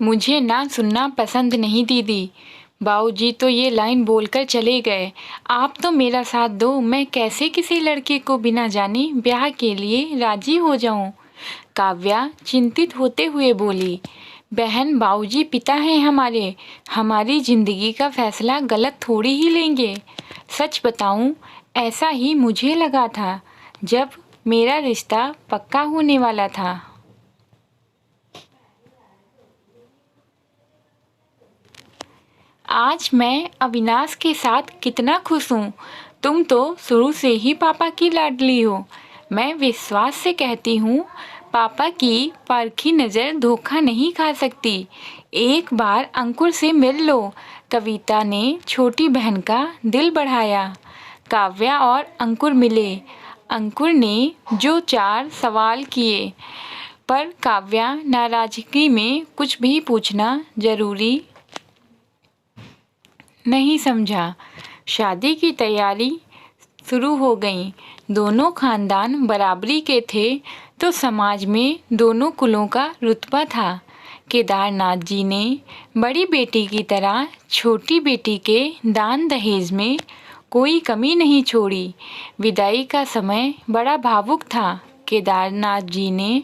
मुझे ना सुनना पसंद नहीं दीदी। बाबूजी तो ये लाइन बोलकर चले गए। आप तो मेरा साथ दो, मैं कैसे किसी लड़के को बिना जाने ब्याह के लिए राजी हो जाऊं। काव्या चिंतित होते हुए बोली, बहन बाबूजी पिता हैं हमारे, हमारी जिंदगी का फैसला गलत थोड़ी ही लेंगे। सच बताऊं, ऐसा ही मुझे लगा था जब मेरा रिश्ता पक्का होने वाला था। आज मैं अविनाश के साथ कितना खुश हूँ। तुम तो शुरू से ही पापा की लाडली हो। मैं विश्वास से कहती हूँ, पापा की परखी नज़र धोखा नहीं खा सकती। एक बार अंकुर से मिल लो। कविता ने छोटी बहन का दिल बढ़ाया। काव्या और अंकुर मिले। अंकुर ने जो 4 सवाल किए, पर काव्या नाराज़गी में कुछ भी पूछना जरूरी नहीं समझा। शादी की तैयारी शुरू हो गई। दोनों खानदान बराबरी के थे तो समाज में दोनों कुलों का रुतबा था। केदारनाथ जी ने बड़ी बेटी की तरह छोटी बेटी के दान दहेज में कोई कमी नहीं छोड़ी। विदाई का समय बड़ा भावुक था। केदारनाथ जी ने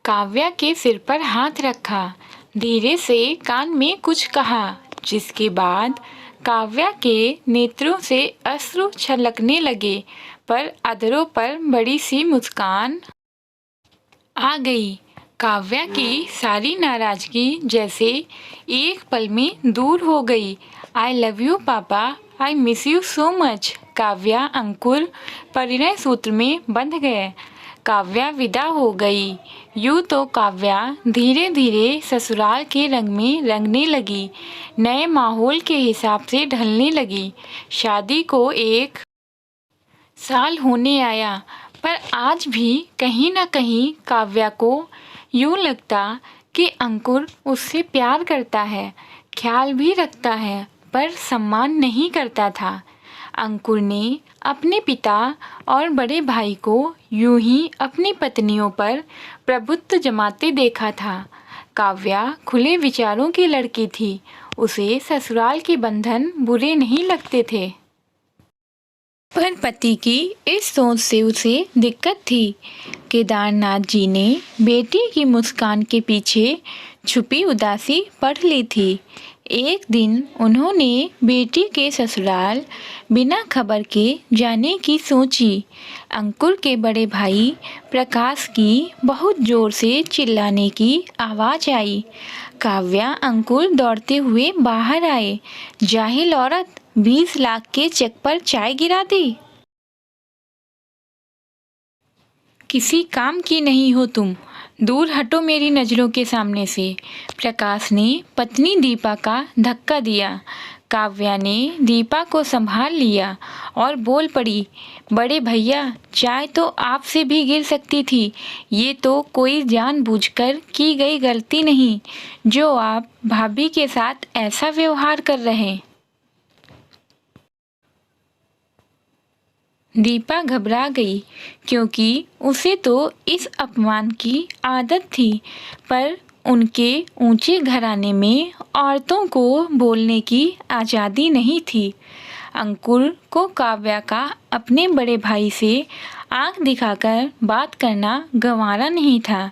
काव्या के सिर पर हाथ रखा, धीरे से कान में कुछ कहा, जिसके बाद काव्या के नेत्रों से अश्रु छलकने लगे, पर अधरों पर बड़ी सी मुस्कान आ गई। काव्या की सारी नाराजगी जैसे एक पल में दूर हो गई। आई love you papa, I miss you so much. Kavya Ankur परिणय सूत्र में बंध गए। काव्या विदा हो गई। यूँ तो काव्या धीरे धीरे ससुराल के रंग में रंगने लगी, नए माहौल के हिसाब से ढलने लगी। शादी को 1 साल होने आया, पर आज भी कहीं न कहीं काव्या को यूँ लगता कि अंकुर उससे प्यार करता है, ख्याल भी रखता है, पर सम्मान नहीं करता था। अंकुर ने अपने पिता और बड़े भाई को यूं ही अपनी पत्नियों पर प्रभुत्व जमाते देखा था। काव्या खुले विचारों की लड़की थी। उसे ससुराल के बंधन बुरे नहीं लगते थे, पर पति की इस सोच से उसे दिक्कत थी। केदारनाथ जी ने बेटी की मुस्कान के पीछे छुपी उदासी पढ़ ली थी। एक दिन उन्होंने बेटी के ससुराल बिना खबर के जाने की सोची। अंकुर के बड़े भाई प्रकाश की बहुत जोर से चिल्लाने की आवाज़ आई। काव्या अंकुर दौड़ते हुए बाहर आए। जाहिल औरत, 20 लाख के चेक पर चाय गिरा दी। किसी काम की नहीं हो तुम, दूर हटो मेरी नज़रों के सामने से। प्रकाश ने पत्नी दीपा का धक्का दिया। काव्या ने दीपा को संभाल लिया और बोल पड़ी, बड़े भैया चाय तो आपसे भी गिर सकती थी। ये तो कोई जानबूझकर की गई गलती नहीं जो आप भाभी के साथ ऐसा व्यवहार कर रहे हैं। दीपा घबरा गई, क्योंकि उसे तो इस अपमान की आदत थी, पर उनके ऊंचे घराने में औरतों को बोलने की आज़ादी नहीं थी। अंकुर को काव्या का अपने बड़े भाई से आंख दिखाकर बात करना गंवारा नहीं था।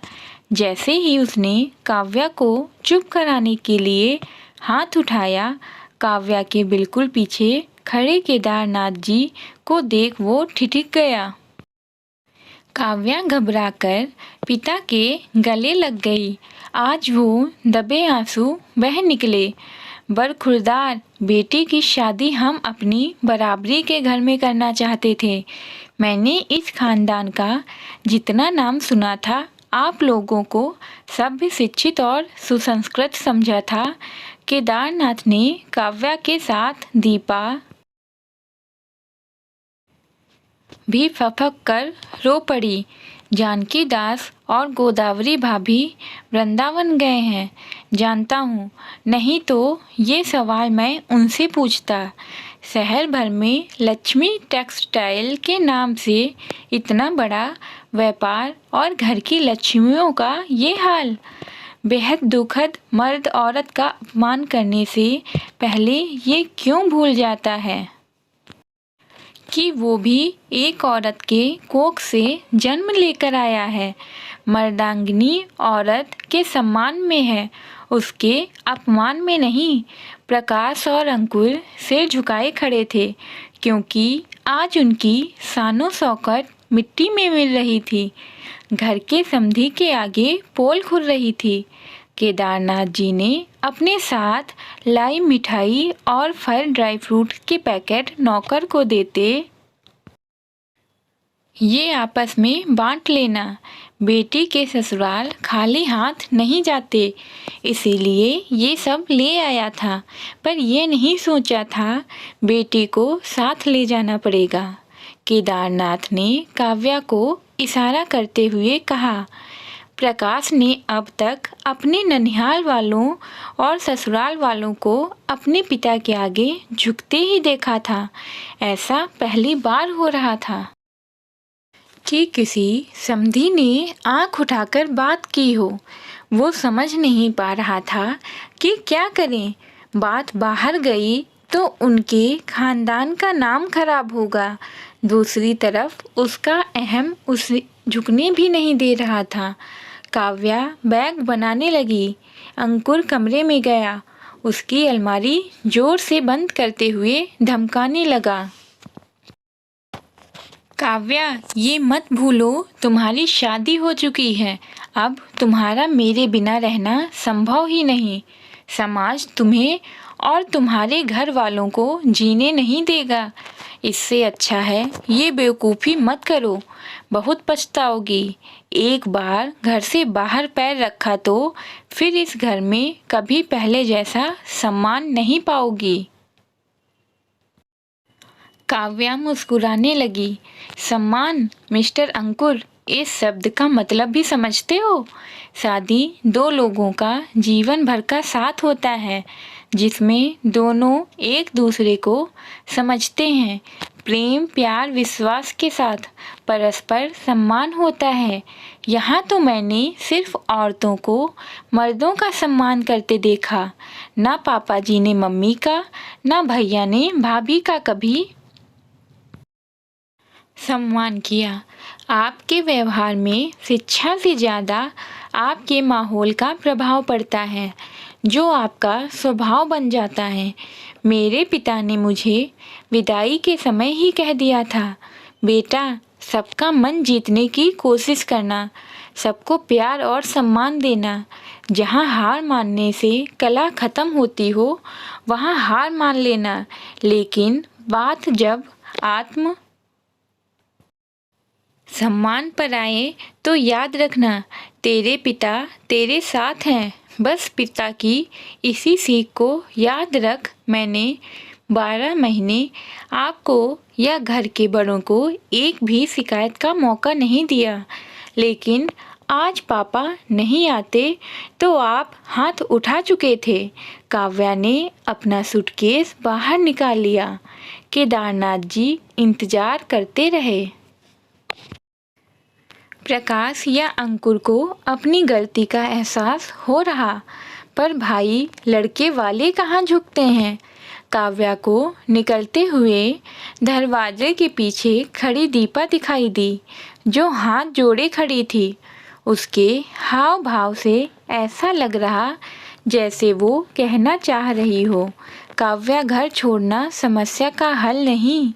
जैसे ही उसने काव्या को चुप कराने के लिए हाथ उठाया, काव्या के बिल्कुल पीछे खड़े केदारनाथ जी को देख वो ठिठक गया। काव्या घबराकर पिता के गले लग गई। आज वो दबे आंसू बह निकले। बरखुरदार, बेटी की शादी हम अपनी बराबरी के घर में करना चाहते थे। मैंने इस खानदान का जितना नाम सुना था, आप लोगों को सभ्य, शिक्षित और सुसंस्कृत समझा था। केदारनाथ ने काव्या के साथ दीपा भी फपक कर रो पड़ी। जानकी दास और गोदावरी भाभी वृंदावन गए हैं, जानता हूँ, नहीं तो ये सवाल मैं उनसे पूछता। शहर भर में लक्ष्मी टेक्सटाइल के नाम से इतना बड़ा व्यापार और घर की लक्ष्मियों का ये हाल। बेहद दुखद मर्द औरत का अपमान करने से पहले ये क्यों भूल जाता है कि वो भी एक औरत के कोख से जन्म लेकर आया है, मर्दांगिनी औरत के सम्मान में है, उसके अपमान में नहीं। प्रकाश और अंकुर सिर झुकाए खड़े थे, क्योंकि आज उनकी शानो शौकत मिट्टी में मिल रही थी। घर के समधी के आगे पोल खुल रही थी। केदारनाथ जी ने अपने साथ लाई मिठाई और फल ड्राई फ्रूट के पैकेट नौकर को देते, ये आपस में बांट लेना, बेटी के ससुराल खाली हाथ नहीं जाते, इसीलिए ये सब ले आया था। पर ये नहीं सोचा था बेटी को साथ ले जाना पड़ेगा। केदारनाथ ने काव्या को इशारा करते हुए कहा। प्रकाश ने अब तक अपने ननिहाल वालों और ससुराल वालों को अपने पिता के आगे झुकते ही देखा था। ऐसा पहली बार हो रहा था कि किसी समधी ने आंख उठाकर बात की हो। वो समझ नहीं पा रहा था कि क्या करें। बात बाहर गई तो उनके खानदान का नाम खराब होगा। दूसरी तरफ उसका अहम उसे झुकने भी नहीं दे रहा था। काव्या बैग बनाने लगी। अंकुर कमरे में गया, उसकी अलमारी जोर से बंद करते हुए धमकाने लगा। काव्या, ये मत भूलो तुम्हारी शादी हो चुकी है। अब तुम्हारा मेरे बिना रहना संभव ही नहीं। समाज तुम्हें और तुम्हारे घर वालों को जीने नहीं देगा। इससे अच्छा है ये बेवकूफ़ी मत करो, बहुत पछताओगी। एक बार घर से बाहर पैर रखा तो फिर इस घर में कभी पहले जैसा सम्मान नहीं पाओगी। काव्या मुस्कुराने लगी। सम्मान? मिस्टर अंकुर, इस शब्द का मतलब भी समझते हो? शादी दो लोगों का जीवन भर का साथ होता है, जिसमें दोनों एक दूसरे को समझते हैं, प्रेम प्यार विश्वास के साथ परस्पर सम्मान होता है। यहाँ तो मैंने सिर्फ औरतों को मर्दों का सम्मान करते देखा। ना पापा जी ने मम्मी का, ना भैया ने भाभी का कभी सम्मान किया। आपके व्यवहार में शिक्षा से ज़्यादा आपके माहौल का प्रभाव पड़ता है, जो आपका स्वभाव बन जाता है। मेरे पिता ने मुझे विदाई के समय ही कह दिया था, बेटा सबका मन जीतने की कोशिश करना, सबको प्यार और सम्मान देना। जहाँ हार मानने से कला खत्म होती हो, वहाँ हार मान लेना। लेकिन बात जब आत्म सम्मान पर आए तो याद रखना, तेरे पिता तेरे साथ हैं। बस पिता की इसी सीख को याद रख मैंने 12 महीने आपको या घर के बड़ों को एक भी शिकायत का मौका नहीं दिया। लेकिन आज पापा नहीं आते तो आप हाथ उठा चुके थे। काव्या ने अपना सूटकेस बाहर निकाल लिया। केदारनाथ जी इंतजार करते रहे। प्रकाश या अंकुर को अपनी गलती का एहसास हो रहा, पर भाई लड़के वाले कहाँ झुकते हैं। काव्या को निकलते हुए दरवाजे के पीछे खड़ी दीपा दिखाई दी, जो हाथ जोड़े खड़ी थी। उसके हाव भाव से ऐसा लग रहा जैसे वो कहना चाह रही हो, काव्या घर छोड़ना समस्या का हल नहीं,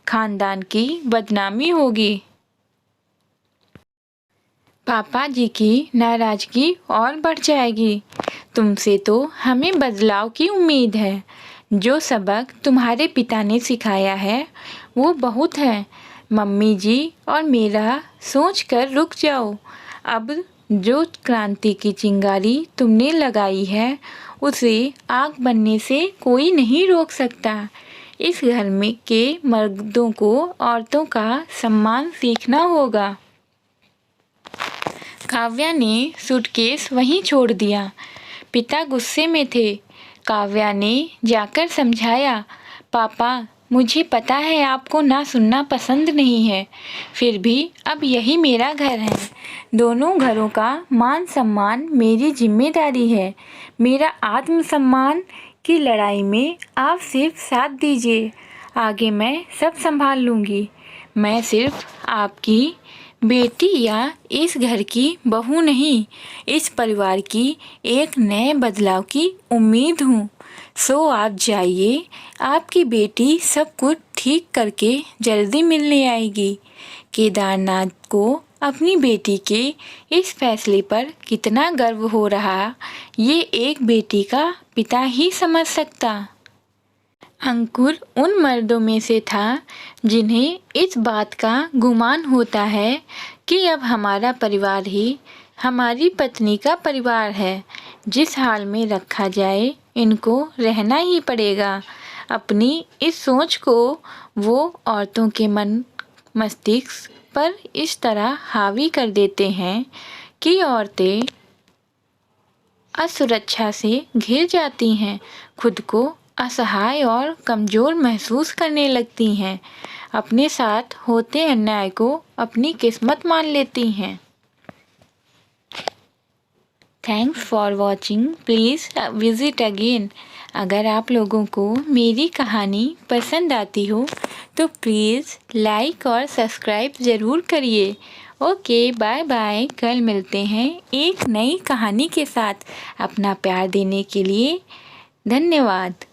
खानदान की बदनामी होगी। पापा जी की नाराज़गी और बढ़ जाएगी। तुमसे तो हमें बदलाव की उम्मीद है। जो सबक तुम्हारे पिता ने सिखाया है वो बहुत है। मम्मी जी और मेरा सोच कर रुक जाओ। अब जो क्रांति की चिंगारी तुमने लगाई है उसे आग बनने से कोई नहीं रोक सकता। इस घर में के मर्दों को औरतों का सम्मान सीखना होगा। काव्या ने सूटकेस वहीं छोड़ दिया। पिता गुस्से में थे। काव्या ने जाकर समझाया, पापा मुझे पता है आपको ना सुनना पसंद नहीं है, फिर भी अब यही मेरा घर है। दोनों घरों का मान सम्मान मेरी जिम्मेदारी है। मेरा आत्मसम्मान की लड़ाई में आप सिर्फ साथ दीजिए, आगे मैं सब संभाल लूँगी। मैं सिर्फ आपकी बेटी या इस घर की बहू नहीं, इस परिवार की एक नए बदलाव की उम्मीद हूँ। सो आप जाइए, आपकी बेटी सब कुछ ठीक करके जल्दी मिलने आएगी। केदारनाथ को अपनी बेटी के इस फैसले पर कितना गर्व हो रहा, ये एक बेटी का पिता ही समझ सकता। अंकुर उन मर्दों में से था जिन्हें इस बात का गुमान होता है कि अब हमारा परिवार ही हमारी पत्नी का परिवार है। जिस हाल में रखा जाए, इनको रहना ही पड़ेगा। अपनी इस सोच को वो औरतों के मन मस्तिष्क पर इस तरह हावी कर देते हैं कि औरतें असुरक्षा से घिर जाती हैं, खुद को असहाय और कमज़ोर महसूस करने लगती हैं, अपने साथ होते अन्याय को अपनी किस्मत मान लेती हैं। Thanks for watching, please visit again. अगर आप लोगों को मेरी कहानी पसंद आती हो तो प्लीज़ लाइक और सब्सक्राइब ज़रूर करिए। Okay, bye bye. कल मिलते हैं एक नई कहानी के साथ। अपना प्यार देने के लिए धन्यवाद।